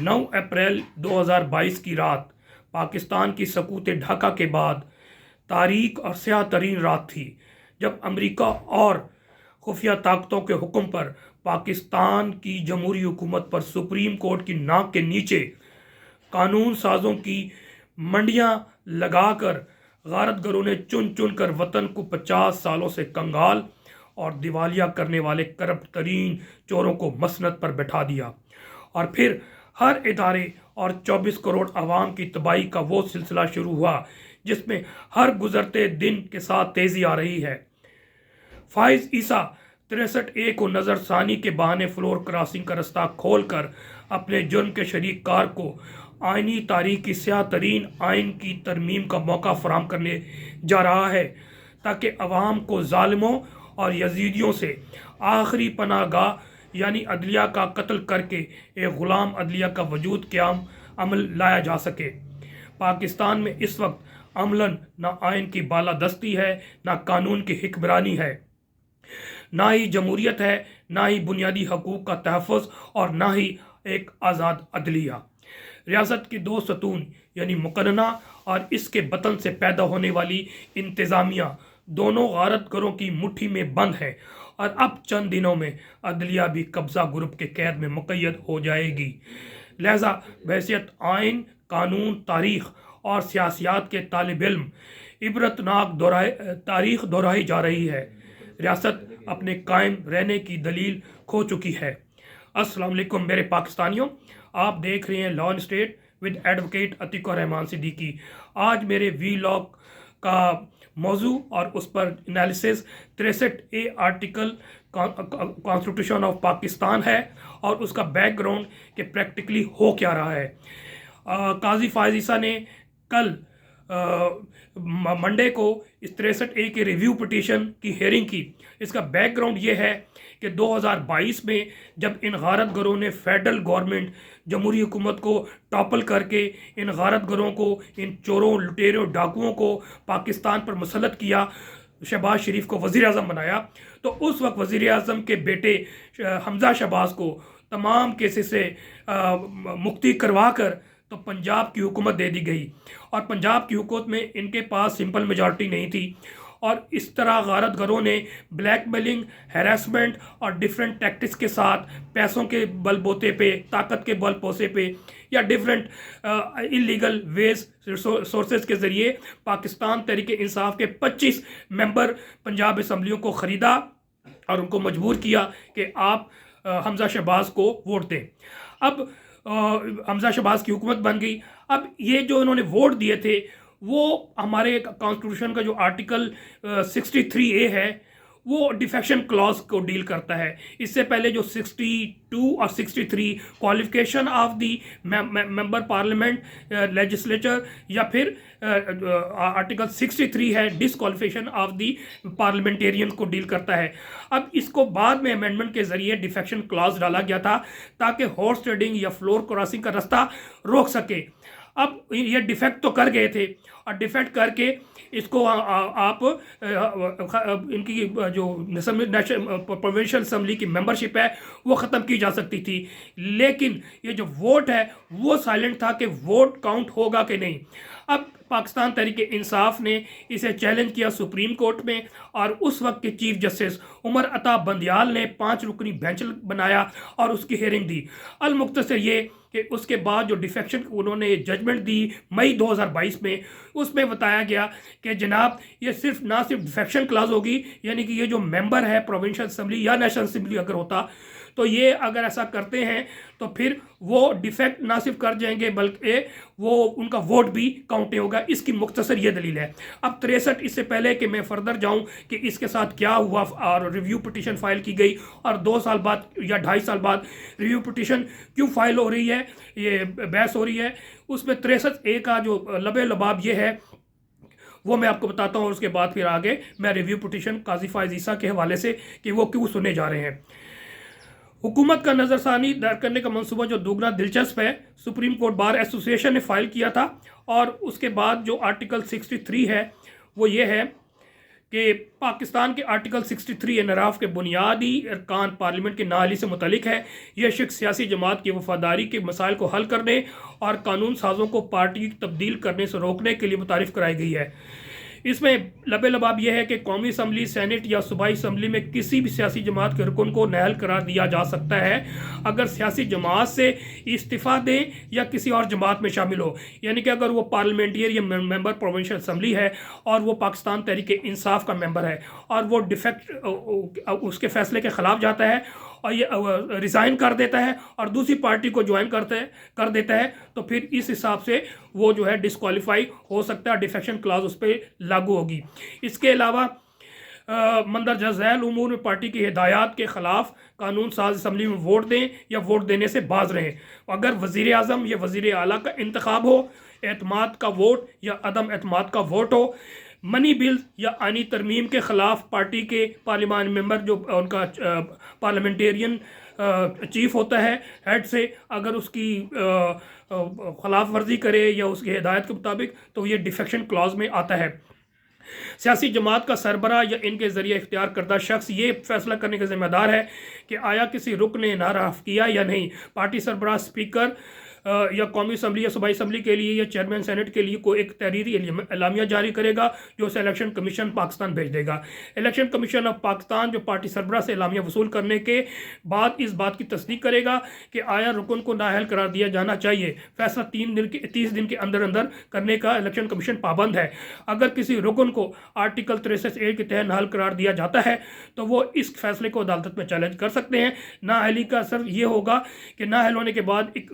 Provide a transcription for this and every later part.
9 अप्रैल 2022 की रात पाकिस्तान की सकूत ढाका के बाद तारीख और स्याह तरीन रात थी, जब अमेरिका और खुफिया ताकतों के हुक्म पर पाकिस्तान की जमहूरी हुकूमत पर सुप्रीम कोर्ट की नाक के नीचे कानून साजों की मंडियां लगाकर गारतगरों ने चुन चुन कर वतन को 50 सालों से कंगाल और दिवालिया करने वाले करप्ट तरीन चोरों को मसनद पर बैठा दिया। और फिर हर इदारे और 24 करोड़ आवाम की तबाही का वो सिलसिला शुरू हुआ जिसमें हर गुजरते दिन के साथ तेजी आ रही है। फाइज ईसा 63A को नज़रसानी के बहाने फ्लोर क्रॉसिंग का रास्ता खोलकर अपने जुर्म के शरीक कार को आइनी तारीख की स्याह तरीन आइन की तरमीम का मौका फराहम करने जा रहा है, ताकि अवाम को जालिमों और यजीदियों से आखिरी पनाहगाह यानी अदलिया का कत्ल करके एक ग़ुलाम अदलिया का वजूद क़याम अमल लाया जा सके। पाकिस्तान में इस वक्त अमलन ना आइन की बालादस्ती है, ना कानून की हिक्मरानी है, ना ही जमहूरियत है, ना ही बुनियादी हकूक़ का तहफ़्फ़ुज़ और ना ही एक आज़ाद अदलिया। रियासत की दो सतून यानी मुकन्ना और इसके बतन से पैदा होने वाली इंतज़ामिया दोनों गारतगरों की मुट्ठी में बंद है और अब चंद दिनों में अदलिया भी कब्ज़ा ग्रुप के कैद में मुक़य्यद हो जाएगी। लिहाजा बहैसियत आइन, कानून, तारीख़ और सियासियात के तालिब इल्म इबरतनाक तारीख़ दोहराई जा रही है। रियासत अपने कायम रहने की दलील खो चुकी है। अस्सलाम वालेकुम मेरे पाकिस्तानियों, आप देख रहे हैं law and state with advocate Atiq Rahman Siddiqui. आज मेरे वीलॉग का मौजू और उस पर analysis 63A article constitution of Pakistan है और उसका बैकग्राउंड कि प्रैक्टिकली हो क्या रहा है। काजी फाइज ईसा ने कल मंडे को इस 63A के रिव्यू पिटीशन की हेयरिंग की। इसका बैकग्राउंड ये है कि 2022 में जब इन गारतगरों ने फेडरल गवर्नमेंट जमहूरी हुकूमत को टॉपल करके इन गारतगरों को, इन चोरों, लुटेरों, डाकुओं को पाकिस्तान पर मुसल्लत किया, शहबाज शरीफ को वज़ीर आज़म बनाया, तो उस वक्त वज़ीर आज़म के बेटे हमजा शहबाज को तमाम केसेस से मुक्ति करवा कर तो पंजाब की हुकूमत दे दी गई और पंजाब की हुकूमत में इनके पास सिंपल मेजॉरिटी नहीं थी और इस तरह गारतगरों ने ब्लैकमेलिंग, हैरेसमेंट और डिफरेंट टैक्टिक्स के साथ पैसों के बलबूते पे, ताकत के बल पोसे पे या डिफरेंट इलीगल वेज सोर्सेज के ज़रिए पाकिस्तान तहरीक इंसाफ के 25 मेंबर पंजाब असम्बलियों को ख़रीदा और उनको मजबूर किया कि आप हमजा शहबाज को वोट दें। अब हमजा शहबाज की हुकूमत बन गई। अब ये जो इन्होंने वोट दिए थे वो हमारे कॉन्स्टिट्यूशन का जो आर्टिकल 63A है वो डिफेक्शन क्लॉज को डील करता है। इससे पहले जो 62 और 63 qualification of the member parliament, legislature या फिर आर्टिकल 63 है डिसक्वालिफिकेशन ऑफ दी पार्लियामेंटेरियन को डील करता है। अब इसको बाद में अमेंडमेंट के जरिए डिफेक्शन क्लॉज डाला गया था ताकि हॉर्स ट्रेडिंग या फ्लोर क्रॉसिंग का रास्ता रोक सके। अब ये डिफेक्ट तो कर गए थे और डिफेक्ट करके इसको आप इनकी जो प्रोविंशियल असम्बली की मेंबरशिप है वो ख़त्म की जा सकती थी, लेकिन ये जो वोट है वो साइलेंट था कि वोट काउंट होगा कि नहीं। अब पाकिस्तान तहरीक इंसाफ ने इसे चैलेंज किया सुप्रीम कोर्ट में और उस वक्त के चीफ जस्टिस उमर अता बंदियाल ने 5 रुकनी बेंच बनाया और उसकी हेयरिंग दी। अलमुख्तसर ये कि उसके बाद जो डिफेक्शन उन्होंने जजमेंट दी मई 2022 में, उसमें बताया गया कि जनाब ये सिर्फ डिफेक्शन क्लास होगी, यानी कि ये जो मेंबर है प्रोविंशियल असम्बली या नेशनल असम्बली अगर होता तो ये अगर ऐसा करते हैं तो फिर वो डिफेक्ट ना सिर्फ कर जाएंगे बल्कि वो उनका वोट भी काउंट होगा। इसकी मुख्तसर ये दलील है। अब 63, इससे पहले कि मैं फर्दर जाऊं कि इसके साथ क्या हुआ और रिव्यू पिटीशन फाइल की गई और 2 साल बाद या 2.5 साल बाद रिव्यू पिटीशन क्यों फाइल हो रही है, ये बहस हो रही है, उसमें 63A का जो लबे लबाब ये है वो मैं आपको बताता हूँ और उसके बाद फिर आगे मैं रिव्यू पिटीशन काजी फाइज ईसा के हवाले से कि वो क्यों सुने जा रहे हैं। हुकूमत का नज़रसानी दायर करने का मंसूबा जो दोगुना दिलचस्प है, सुप्रीम कोर्ट बार एसोसिएशन ने फाइल किया था और उसके बाद जो आर्टिकल 63 है वो ये है कि पाकिस्तान के आर्टिकल 63 एनराफ के बुनियादी अरकान पार्लियामेंट की नाअहली से मुतलिक है। यह शख्स सियासी जमात की वफादारी के मसाइल को हल करने और कानून साजों को पार्टी तब्दील करने से रोकने के लिए मुतारिफ कराई गई है। इसमें लबे लबाब यह है कि कौमी असम्बली, सेनेट या सूबाई असम्बली में किसी भी सियासी जमात के रुकन को नाअहल करार दिया जा सकता है अगर सियासी जमात से इस्तीफ़ा दें या किसी और जमात में शामिल हो। यानी कि अगर वो पार्लियामेंटियर या मेंबर प्रोविंशियल असम्बली है और वो पाकिस्तान तहरीक इंसाफ का मेंबर है और वो डिफेक्ट उसके फैसले के ख़िलाफ़ जाता है और ये रिज़ाइन कर देता है और दूसरी पार्टी को ज्वाइन कर देता है, तो फिर इस हिसाब से वो जो है डिस्क्वालीफाई हो सकता है, डिफेक्शन क्लाज उस पर लागू होगी। इसके अलावा मंदरजा झैल उमूर में पार्टी की हिदायत के ख़िलाफ़ कानून साज असम्बली में वोट दें या वोट देने से बाज रहें। अगर वज़ीर आज़म या वज़ीर आला का इंतखाब हो, एतमाद का वोट या अदम एतमाद का वोट हो, मनी बिल या आईनी तरमीम के ख़िलाफ़ पार्टी के पार्लियामान मेंबर जो उनका पार्लियामेंटेरियन चीफ होता है हेड से, अगर उसकी खिलाफ वर्जी करे या उसकी हिदायत के मुताबिक, तो ये डिफेक्शन क्लॉज में आता है। सियासी जमात का सरबरा या इनके ज़रिए इख्तियार करदा शख्स ये फैसला करने का जिम्मेदार है कि आया किसी रुकन ने नाराफ़ किया या नहीं। पार्टी सरबराह स्पीकर या कौमी असम्बली या सूबाई असम्बली के लिए या चेयरमैन सेनेट के लिए कोई एक तहरीरी एलामिया जारी करेगा जो उसे इलेक्शन कमीशन पाकिस्तान भेज देगा। इलेक्शन कमीशन ऑफ पाकिस्तान जो पार्टी सरबराह से एलामिया वसूल करने के बाद इस बात की तस्दीक करेगा कि आया रुकन को नाअहल करार दिया जाना चाहिए। फैसला 30 दिन के अंदर अंदर करने का इलेक्शन कमीशन पाबंद है। अगर किसी रुकन को आर्टिकल 63A के तहत नाअहल करार दिया जाता है तो वो इस फैसले को अदालत में चैलेंज कर सकते हैं। नाअहली का असर ये होगा कि नाअहल होने के बाद एक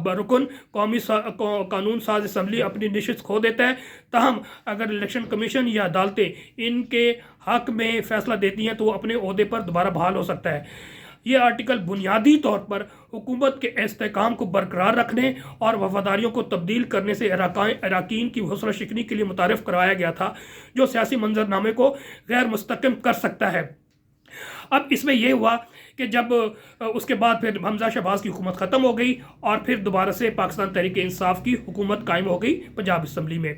रुकन कौमी कानून साज असम्बली अपनी नशिस्त खो देता है। ताहम अगर इलेक्शन कमीशन या अदालतें इनके हक में फैसला देती हैं तो वो अपने ओहदे पर दोबारा बहाल हो सकता है। ये आर्टिकल बुनियादी तौर पर हुकूमत के इस्तेहकाम को बरकरार रखने और वफादारियों को तब्दील करने से अराकीन की हौसला शिकनी के लिए मुतारिफ करवाया गया था, जो सियासी मंजरनामे को गैर मुस्तकम कर सकता है। अब इसमें यह हुआ कि जब उसके बाद फिर हमजा शहबाज की हुकूमत ख़त्म हो गई और फिर दोबारा से पाकिस्तान तहरीक इंसाफ की हुकूमत कायम हो गई पंजाब असम्बली में।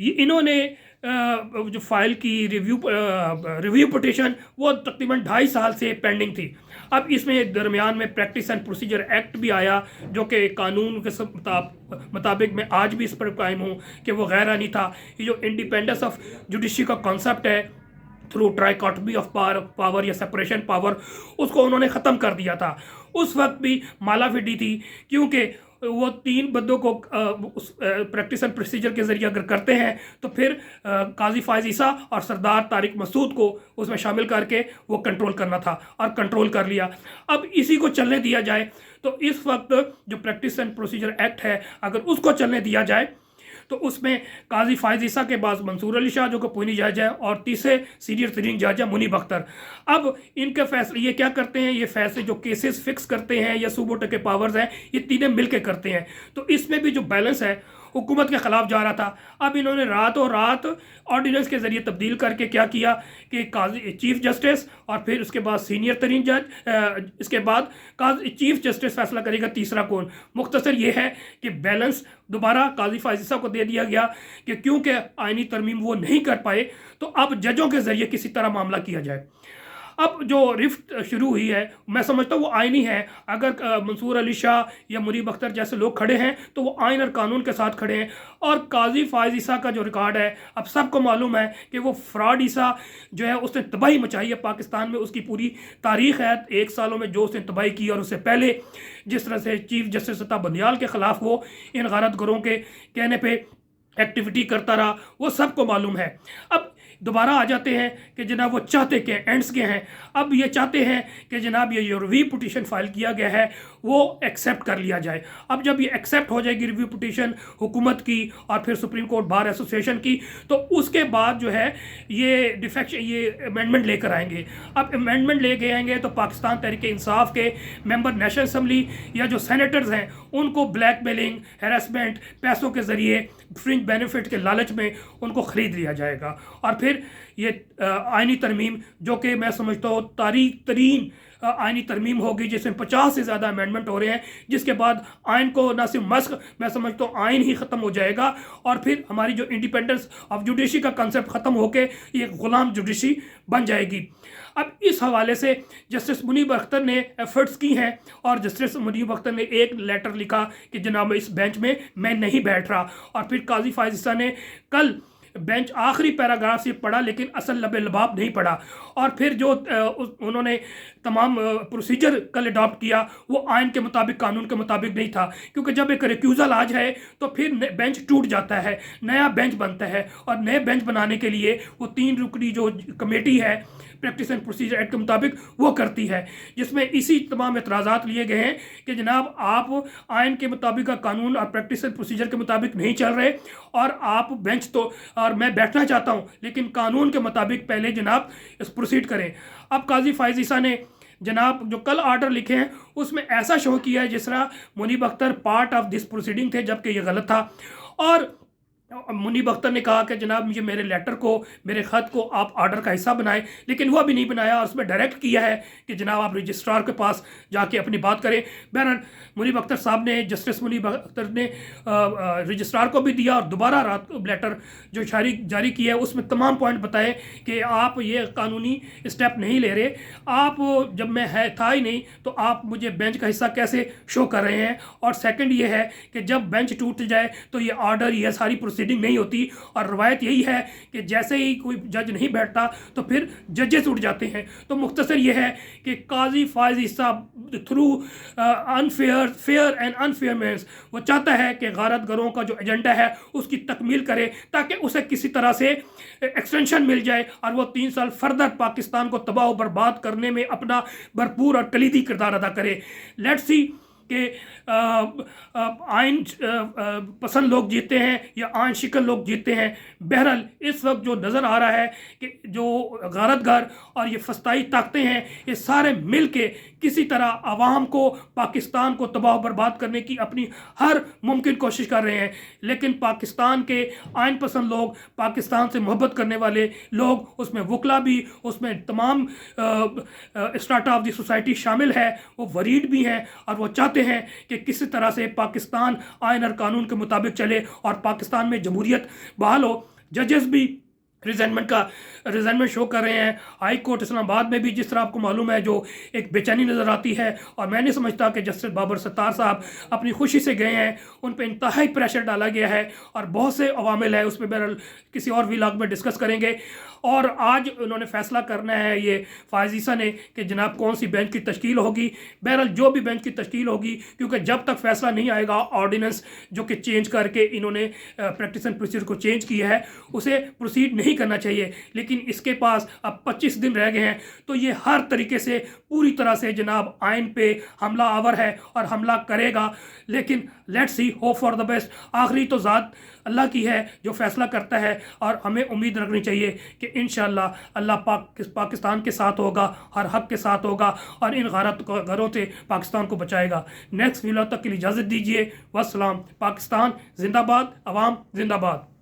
इन्होंने जो फाइल की रिव्यू पिटीशन वो तकरीबन 2.5 साल से पेंडिंग थी। अब इसमें दरमियान में प्रैक्टिस एंड प्रोसीजर एक्ट भी आया जो कि कानून के मुताबिक मैं आज भी इस पर कायम हूँ कि वो गैर आनी था। ये जो इंडिपेंडेंस ऑफ जुडिशरी का कॉन्सेप्ट है थ्रू ट्राइकॉटमी ऑफ पावर या सेपरेशन पावर, उसको उन्होंने ख़त्म कर दिया था। उस वक्त भी मालाफिडी थी क्योंकि वो 3 बंदों को उस प्रैक्टिस एंड प्रोसीजर के ज़रिए अगर करते हैं तो फिर काजी फायज़ ईसा और सरदार तारिक मसूद को उसमें शामिल करके वो कंट्रोल करना था और कंट्रोल कर लिया। अब इसी को चलने दिया जाए तो इस वक्त जो प्रैक्टिस एंड प्रोसीजर एक्ट है अगर उसको चलने दिया जाए तो उसमें काजी फायज़ ईसा के बाद मंसूर अली शाह जो कि पुनी जज है और तीसरे सीनियर तरीन जज है मुनीब अख्तर। अब इनके फैसले ये क्या करते हैं, ये फैसले जो केसेस फिक्स करते हैं या सूबोटे के पावर्स हैं ये तीनों मिल के करते हैं। तो इसमें भी जो बैलेंस है हुकूमत के ख़िलाफ़ जा रहा था। अब इन्होंने रातों रात ऑर्डिनेंस के ज़रिए तब्दील करके क्या किया कि काजी चीफ जस्टिस और फिर उसके बाद सीनियर तरीन जज, इसके बाद काजी चीफ जस्टिस फैसला करेगा तीसरा कौन। मुख्तसर ये है कि बैलेंस दोबारा काजी फायज़ ईसा को दे दिया गया कि क्योंकि आइनी तरमीम वो नहीं कर पाए तो अब जजों के ज़रिए किसी तरह मामला किया जाए। अब जो रिफ्ट शुरू हुई है मैं समझता हूँ वो आइनी है। अगर मंसूर अली शाह या मुनीब अख्तर जैसे लोग खड़े हैं तो वो आइन और कानून के साथ खड़े हैं। और काजी फायज़ ईसा का जो रिकॉर्ड है अब सबको मालूम है कि वो फ्रॉड ईसा जो है उसने तबाही मचाई है पाकिस्तान में। उसकी पूरी तारीख है 1 सालों में जो उसने तबाही की और उससे पहले जिस तरह से चीफ जस्टिस सत्ता बंदियाल के ख़िलाफ़ वो इन गारत गरों के कहने पर एक्टिविटी करता रहा वो सबको मालूम है। अब दोबारा आ जाते हैं कि जनाब वो चाहते क्या एंड्स के हैं। अब ये चाहते हैं कि जनाब ये जो रिव्यू पिटीशन फाइल किया गया है वो एक्सेप्ट कर लिया जाए। अब जब ये एक्सेप्ट हो जाएगी रिव्यू पिटीशन हुकूमत की और फिर सुप्रीम कोर्ट बार एसोसिएशन की तो उसके बाद जो है ये डिफेक्शन ये अमेंडमेंट लेकर आएंगे। अब अमेंडमेंट लेके आएंगे तो पाकिस्तान तहरीक इंसाफ के मेंबर नेशनल असम्बली या जो सेनेटर्स हैं उनको ब्लैकमेलिंग हैरेसमेंट पैसों के ज़रिए फ्रिंज बेनिफिट के लालच में उनको ख़रीद लिया जाएगा। और फिर ये आइनी तरमीम जो कि मैं समझता हूँ तारीख तरीन आइनी तरमीम होगी जिसमें 50 से ज़्यादा अमेंडमेंट हो रहे हैं, जिसके बाद आइन को ना सिर्फ मस्क, मैं समझता हूँ आइन ही ख़त्म हो जाएगा और फिर हमारी जो इंडिपेंडेंस ऑफ जुडिशरी का कंसेप्ट ख़त्म होकर ये गुलाम जुडिशरी बन जाएगी। अब इस हवाले से जस्टिस मुनीब अख्तर ने एफर्ट्स की हैं और जस्टिस मुनीब अख्तर ने एक लेटर लिखा कि जनाब इस बेंच में मैं नहीं बैठ रहा, और फिर काजी फायज ईसा ने कल बेंच आखिरी पैराग्राफ से पढ़ा लेकिन असल लबे लबाब नहीं पढ़ा, और फिर जो उन्होंने तमाम प्रोसीजर कल अडॉप्ट किया वो आइन के मुताबिक, कानून के मुताबिक नहीं था, क्योंकि जब एक रिक्यूज़ल आ जाए तो फिर बेंच टूट जाता है, नया बेंच बनता है, और नए बेंच बनाने के लिए वो 3 रुकनी जो कमेटी है प्रैक्टिस एंड प्रोसीजर एक्ट के मुताबिक वो करती है, जिसमें इसी तमाम एतराज़ात लिए गए हैं कि जनाब आप आइन के मुताबिक, कानून और प्रैक्टिस एंड प्रोसीजर के मुताबिक नहीं चल रहे, और आप बेंच तो, और मैं बैठना चाहता हूँ लेकिन कानून के मुताबिक पहले जनाब इस प्रोसीड करें। अब काजी फायज ईसा ने जनाब जो कल आर्डर लिखे हैं उसमें ऐसा शो किया है जिस तरह Muneeb Akhtar part of this proceeding थे, जबकि ये गलत था। और मुनीब अख्तर ने कहा कि जनाब मुझे मेरे लेटर को, मेरे ख़त को आप आर्डर का हिस्सा बनाएं, लेकिन वह भी नहीं बनाया, और उसमें डायरेक्ट किया है कि जनाब आप रजिस्ट्रार के पास जाके अपनी बात करें। बहरहाल मुनीब अख्तर साहब ने, जस्टिस मुनीब अख्तर ने रजिस्ट्रार को भी दिया और दोबारा रात लेटर जो जारी किया है उसमें तमाम पॉइंट बताए कि आप ये कानूनी स्टेप नहीं ले रहे, आप जब मैं था ही नहीं तो आप मुझे बेंच का हिस्सा कैसे शो कर रहे हैं। और सेकंड ये है कि जब बेंच टूट जाए तो ये आर्डर, ये सारी प्रोसीडिंग नहीं होती, और रवायत यही है कि जैसे ही कोई जज नहीं बैठता तो फिर जजेस उठ जाते हैं। तो मुख्तसर ये है कि Qazi Faez Isa through fair and unfair means वो चाहता है कि गारतगरों का जो एजेंडा है उसकी तकमील करे, ताकि उसे किसी तरह से एक्सटेंशन मिल जाए और वो 3 साल फर्दर पाकिस्तान को तबाह बर्बाद करने में अपना भरपूर और कलीदी किरदार अदा करे। लेट्स सी कि आइन पसंद लोग जीते हैं या आइन शिकन लोग जीते हैं। बहरहाल इस वक्त जो नज़र आ रहा है कि जो गारतगर और ये फस्ताई ताकतें हैं ये सारे मिल के किसी तरह आवाम को, पाकिस्तान को तबाह बर्बाद करने की अपनी हर मुमकिन कोशिश कर रहे हैं, लेकिन पाकिस्तान के आइन पसंद लोग, पाकिस्तान से मोहब्बत करने वाले लोग, उसमें वकला भी, उसमें तमाम स्टार्ट ऑफ द सोसाइटी शामिल है, वो वरीड भी हैं और वो चाहते हैं कि किसी तरह से पाकिस्तान आइन और कानून के मुताबिक चले और पाकिस्तान में जमहूरियत बहाल हो। जजेस भी रिजाइनमेंट शो कर रहे हैं। हाई कोर्ट इस्लामाबाद में भी जिस तरह आपको मालूम है जो एक बेचैनी नज़र आती है, और मैं नहीं समझता कि जस्टिस बाबर सत्तार साहब अपनी खुशी से गए हैं, उन पर इंतहाई प्रेशर डाला गया है और बहुत से अवामिल है, उस पर बहरहाल किसी और व्लॉग में डिस्कस करेंगे। और आज उन्होंने फैसला करना है ये फायज ईसा ने कि जनाब कौन सी बेंच की तश्कील होगी। बहरहाल जो भी बेंच की तश्कील होगी, क्योंकि जब तक फैसला नहीं आएगा ऑर्डिनेंस जो कि चेंज करके इन्होंने प्रैक्टिस एंड प्रोसीजर को चेंज किया है उसे प्रोसीड नहीं करना चाहिए, लेकिन इसके पास अब 25 दिन रह गए हैं, तो ये हर तरीके से पूरी तरह से जनाब आइन पे हमला आवर है और हमला करेगा। लेकिन let's see, hope for the best. आखिरी तो ज़ात अल्लाह की है जो फैसला करता है, और हमें उम्मीद रखनी चाहिए कि इंशाअल्लाह अल्लाह पाकिस्तान के साथ होगा, हर हक के साथ होगा और इन गारतगरों से पाकिस्तान को बचाएगा। नेक्स्ट वीडियो तक के लिए इजाज़त दीजिए। वस्सलाम। पाकिस्तान जिंदाबाद, अवाम जिंदाबाद।